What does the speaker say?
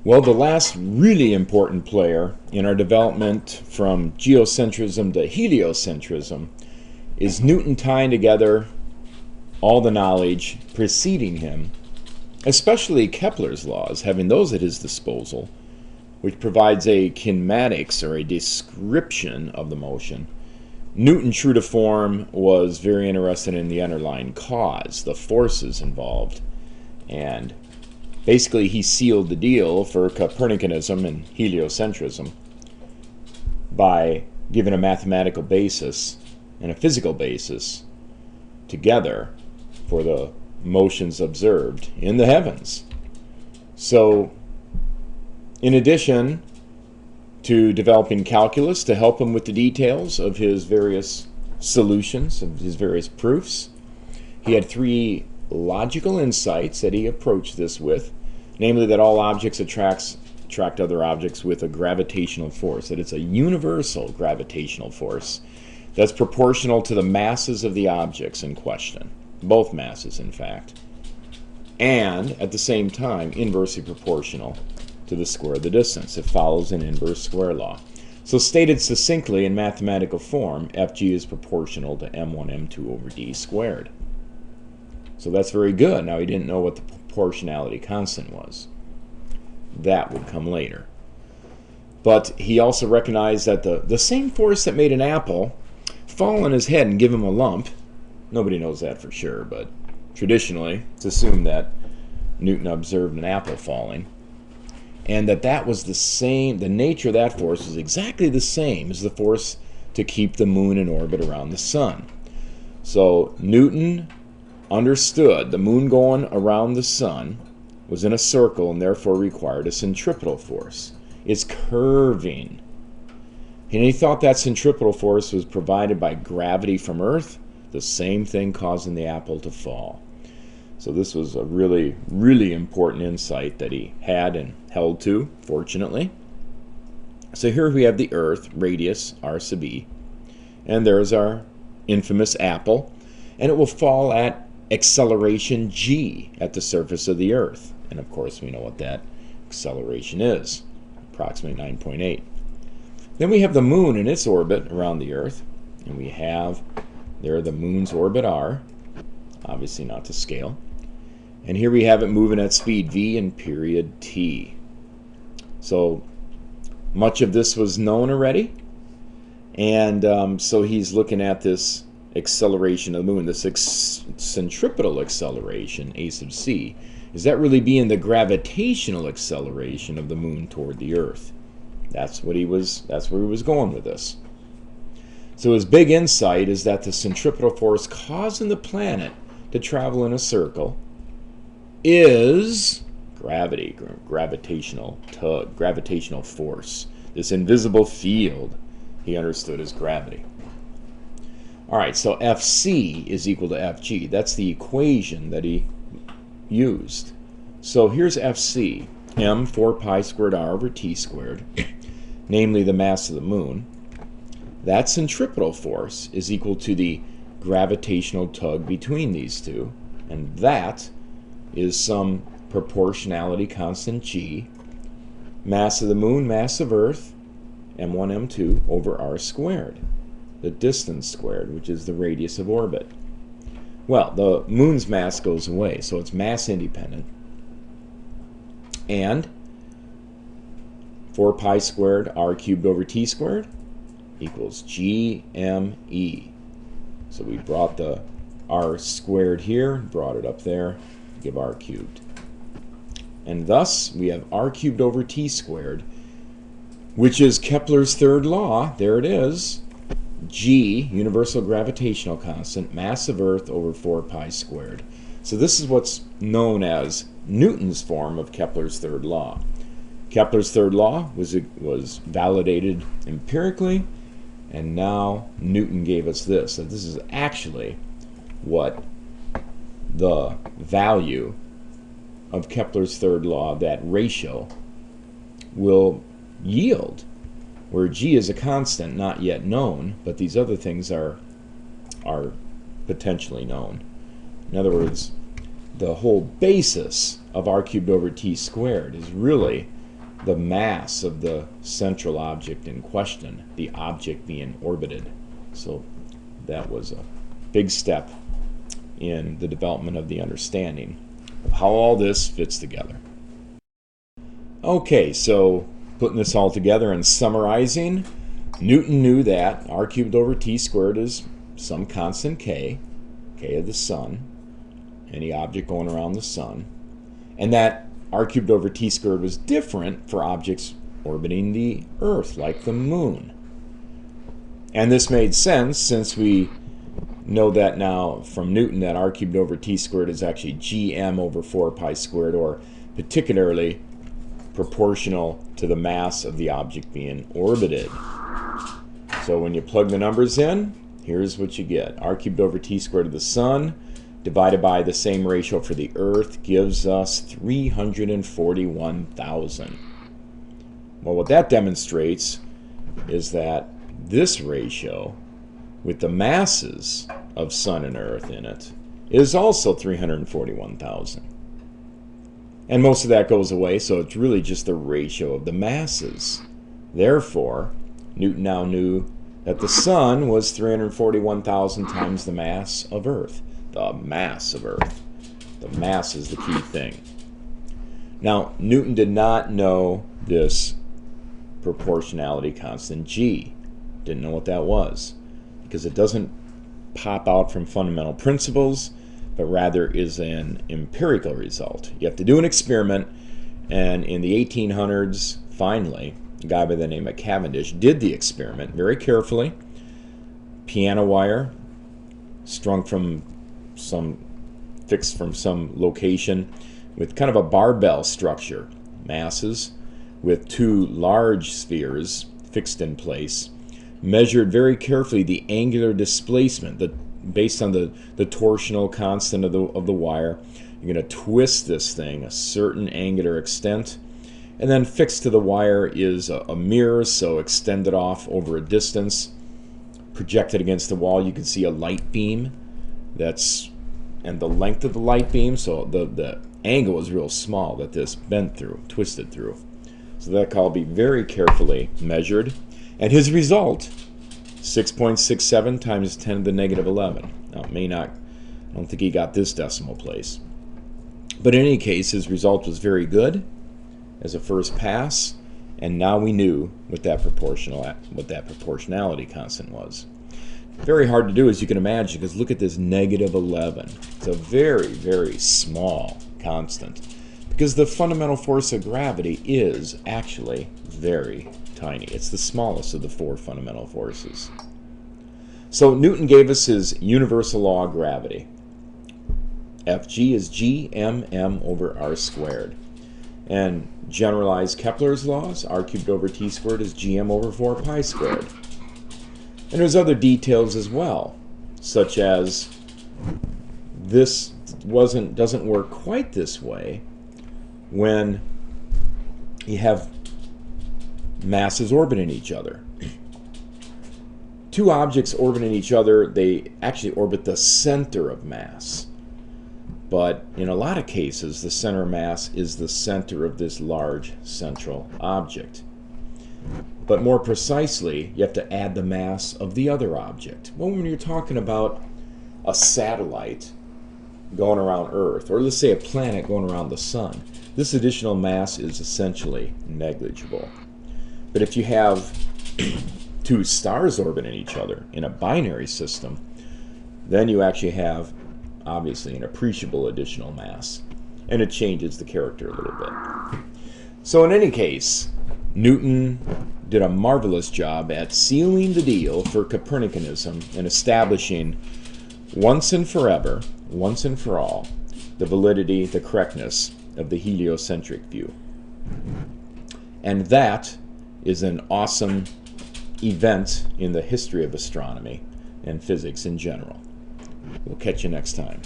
Well, the last really important player in our development from geocentrism to heliocentrism is Newton tying together all the knowledge preceding him, especially Kepler's laws, having those at his disposal, which provides a kinematics or a description of the motion. Newton, true to form, was very interested in the underlying cause, the forces involved, and basically he sealed the deal for Copernicanism and heliocentrism by giving a mathematical basis and a physical basis together for the motions observed in the heavens. So, in addition to developing calculus to help him with the details of his various solutions, of his various proofs, he had three logical insights that he approached this with, namely that all objects attract other objects with a gravitational force, that it's a universal gravitational force that's proportional to the masses of the objects in question, both masses in fact, and at the same time inversely proportional to the square of the distance. It follows an inverse square law. So stated succinctly in mathematical form, Fg is proportional to m1 m2 over d squared. So that's very good. Now he didn't know what the proportionality constant was. That would come later. But he also recognized that the same force that made an apple fall on his head and give him a lump, nobody knows that for sure, but traditionally it's assumed that Newton observed an apple falling, and that was the same, the nature of that force was exactly the same as the force to keep the moon in orbit around the sun. So Newton understood the moon going around the sun was in a circle and therefore required a centripetal force. It's curving. And he thought that centripetal force was provided by gravity from Earth, the same thing causing the apple to fall. So this was a really, really important insight that he had and held to, fortunately. So here we have the Earth, radius r sub e, and there's our infamous apple, and it will fall at acceleration g at the surface of the Earth. And of course we know what that acceleration is, approximately 9.8. Then we have the moon in its orbit around the Earth, and we have there the moon's orbit r, obviously not to scale. And here we have it moving at speed v and period t. So much of this was known already, and so he's looking at this acceleration of the moon, this centripetal acceleration, a sub c. Is that really being the gravitational acceleration of the moon toward the Earth? That's where he was going with this. So his big insight is that the centripetal force causing the planet to travel in a circle is gravity, gravitational tug, gravitational force. This invisible field he understood as gravity. Alright, so Fc is equal to Fg. That's the equation that he used. So here's Fc, m 4 pi squared r over t squared, namely the mass of the moon. That centripetal force is equal to the gravitational tug between these two, and that is some proportionality constant g, mass of the moon, mass of Earth, m1, m2 over r squared, the distance squared, which is the radius of orbit. Well, the moon's mass goes away, so it's mass independent, and 4 pi squared r cubed over t squared equals gme. So we brought the r squared here, brought it up there, give r cubed. And thus we have r cubed over t squared, which is Kepler's third law. There it is. G, universal gravitational constant, mass of Earth over 4 pi squared. So this is what's known as Newton's form of Kepler's third law. Kepler's third law was validated empirically, and now Newton gave us this. So this is actually what the value of Kepler's third law, that ratio, will yield, where g is a constant not yet known, but these other things are potentially known. In other words, the whole basis of r cubed over t squared is really the mass of the central object in question, the object being orbited. So that was a big step in the development of the understanding of how all this fits together. Okay, so putting this all together and summarizing, Newton knew that r cubed over t squared is some constant k of the sun, any object going around the sun, and that r cubed over t squared was different for objects orbiting the Earth, like the moon. And this made sense since we know that now from Newton that r cubed over t squared is actually gm over 4 pi squared, or particularly proportional to the mass of the object being orbited. So when you plug the numbers in, here's what you get. R cubed over t squared of the sun divided by the same ratio for the Earth gives us 341,000. Well, what that demonstrates is that this ratio, with the masses of Sun and Earth in it, is also 341,000. And most of that goes away, so it's really just the ratio of the masses. Therefore, Newton now knew that the Sun was 341,000 times the mass of Earth. The mass of Earth. The mass is the key thing. Now, Newton did not know this proportionality constant G. Didn't know what that was, because it doesn't pop out from fundamental principles, but rather is an empirical result. You have to do an experiment, and in the 1800s, finally, a guy by the name of Cavendish did the experiment very carefully. Piano wire strung from fixed from some location with kind of a barbell structure, masses with two large spheres fixed in place, measured very carefully the angular displacement, based on the torsional constant of the wire. You're going to twist this thing a certain angular extent, and then fixed to the wire is a mirror, so extended off over a distance, projected against the wall. You can see a light beam and the length of the light beam, so the angle is real small that this bent through, twisted through. So that can all be very carefully measured. And his result, 6.67 times 10 to the negative 11. Now, I don't think he got this decimal place. But in any case, his result was very good as a first pass, and now we knew what that proportionality constant was. Very hard to do, as you can imagine, because look at this negative 11. It's a very, very small constant, because the fundamental force of gravity is actually very tiny. It's the smallest of the four fundamental forces. So Newton gave us his universal law of gravity. Fg is gmm over r squared. And generalized Kepler's laws, r cubed over t squared is gm over 4 pi squared. And there's other details as well, such as this doesn't work quite this way when you have masses orbiting each other. Two objects orbiting each other, they actually orbit the center of mass. But in a lot of cases, the center of mass is the center of this large central object. But more precisely, you have to add the mass of the other object. Well, when you're talking about a satellite going around Earth, or let's say a planet going around the sun, this additional mass is essentially negligible. But if you have two stars orbiting each other in a binary system, then you actually have, obviously, an appreciable additional mass. And it changes the character a little bit. So in any case, Newton did a marvelous job at sealing the deal for Copernicanism and establishing once and forever, once and for all, the validity, the correctness of the heliocentric view. And that is an awesome event in the history of astronomy and physics in general. We'll catch you next time.